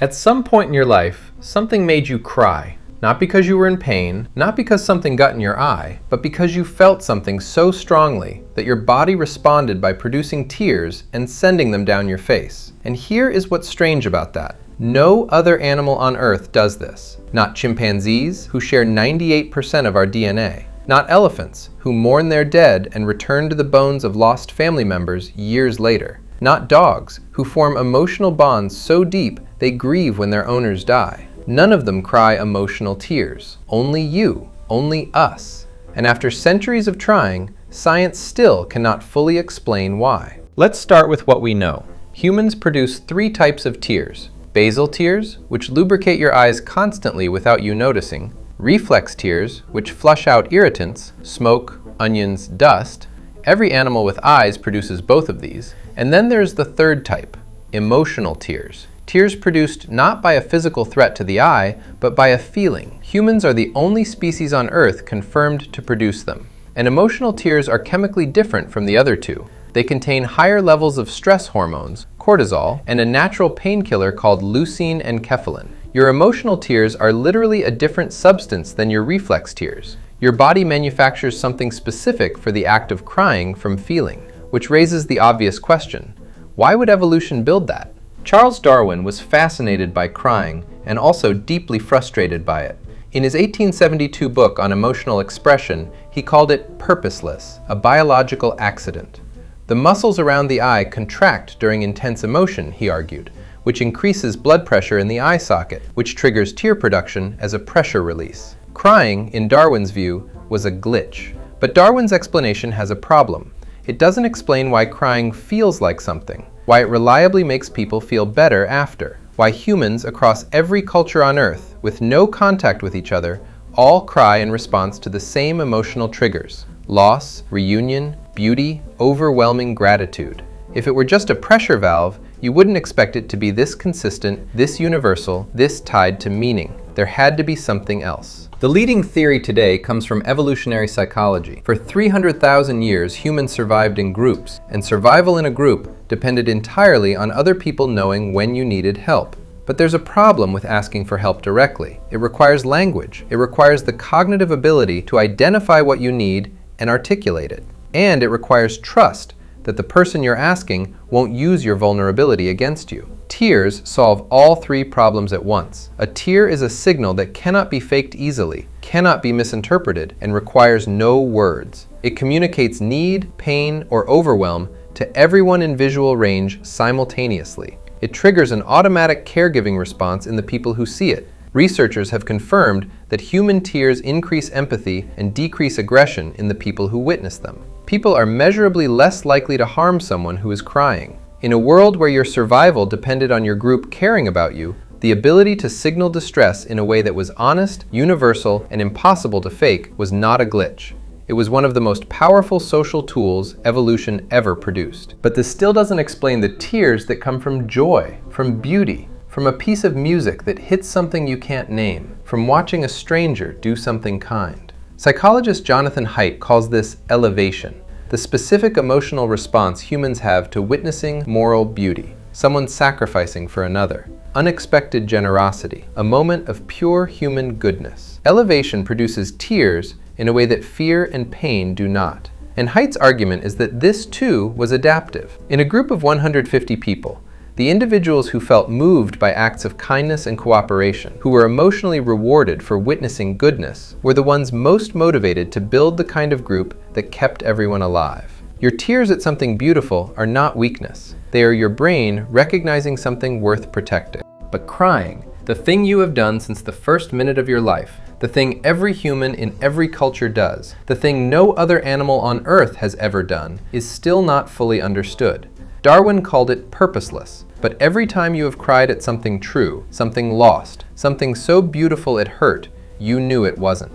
At some point in your life, something made you cry. Not because you were in pain, not because something got in your eye, but because you felt something so strongly that your body responded by producing tears and sending them down your face. And here is what's strange about that. No other animal on Earth does this. Not chimpanzees, who share 98% of our DNA. Not elephants, who mourn their dead and return to the bones of lost family members years later. Not dogs, who form emotional bonds so deep they grieve when their owners die. None of them cry emotional tears. Only you, only us. And after centuries of trying, science still cannot fully explain why. Let's start with what we know. Humans produce 3 types of tears. Basal tears, which lubricate your eyes constantly without you noticing. Reflex tears, which flush out irritants, smoke, onions, dust. Every animal with eyes produces both of these. And then there's the 3rd type, emotional tears. Tears produced not by a physical threat to the eye, but by a feeling. Humans are the only species on Earth confirmed to produce them. And emotional tears are chemically different from the other 2. They contain higher levels of stress hormones, cortisol, and a natural painkiller called leucine and kephalin. Your emotional tears are literally a different substance than your reflex tears. Your body manufactures something specific for the act of crying from feeling, which raises the obvious question: why would evolution build that? Charles Darwin was fascinated by crying and also deeply frustrated by it. In his 1872 book on emotional expression, he called it purposeless, a biological accident. The muscles around the eye contract during intense emotion, he argued, which increases blood pressure in the eye socket, which triggers tear production as a pressure release. Crying, in Darwin's view, was a glitch. But Darwin's explanation has a problem. It doesn't explain why crying feels like something, why it reliably makes people feel better after, why humans across every culture on Earth, with no contact with each other, all cry in response to the same emotional triggers: loss, reunion, beauty, overwhelming gratitude. If it were just a pressure valve, you wouldn't expect it to be this consistent, this universal, this tied to meaning. There had to be something else. The leading theory today comes from evolutionary psychology. For 300,000 years, humans survived in groups, and survival in a group depended entirely on other people knowing when you needed help. But there's a problem with asking for help directly. It requires language. It requires the cognitive ability to identify what you need and articulate it. And it requires trust that the person you're asking won't use your vulnerability against you. Tears solve all 3 problems at once. A tear is a signal that cannot be faked easily, cannot be misinterpreted, and requires no words. It communicates need, pain, or overwhelm to everyone in visual range simultaneously. It triggers an automatic caregiving response in the people who see it. Researchers have confirmed that human tears increase empathy and decrease aggression in the people who witness them. People are measurably less likely to harm someone who is crying. In a world where your survival depended on your group caring about you, the ability to signal distress in a way that was honest, universal, and impossible to fake was not a glitch. It was one of the most powerful social tools evolution ever produced. But this still doesn't explain the tears that come from joy, from beauty, from a piece of music that hits something you can't name, from watching a stranger do something kind. Psychologist Jonathan Haidt calls this elevation, the specific emotional response humans have to witnessing moral beauty, someone sacrificing for another, unexpected generosity, a moment of pure human goodness. Elevation produces tears in a way that fear and pain do not. And Haidt's argument is that this too was adaptive. In a group of 150 people, the individuals who felt moved by acts of kindness and cooperation, who were emotionally rewarded for witnessing goodness, were the ones most motivated to build the kind of group that kept everyone alive. Your tears at something beautiful are not weakness. They are your brain recognizing something worth protecting. But crying, the thing you have done since the first minute of your life, the thing every human in every culture does, the thing no other animal on Earth has ever done, is still not fully understood. Darwin called it purposeless, but every time you have cried at something true, something lost, something so beautiful it hurt, you knew it wasn't.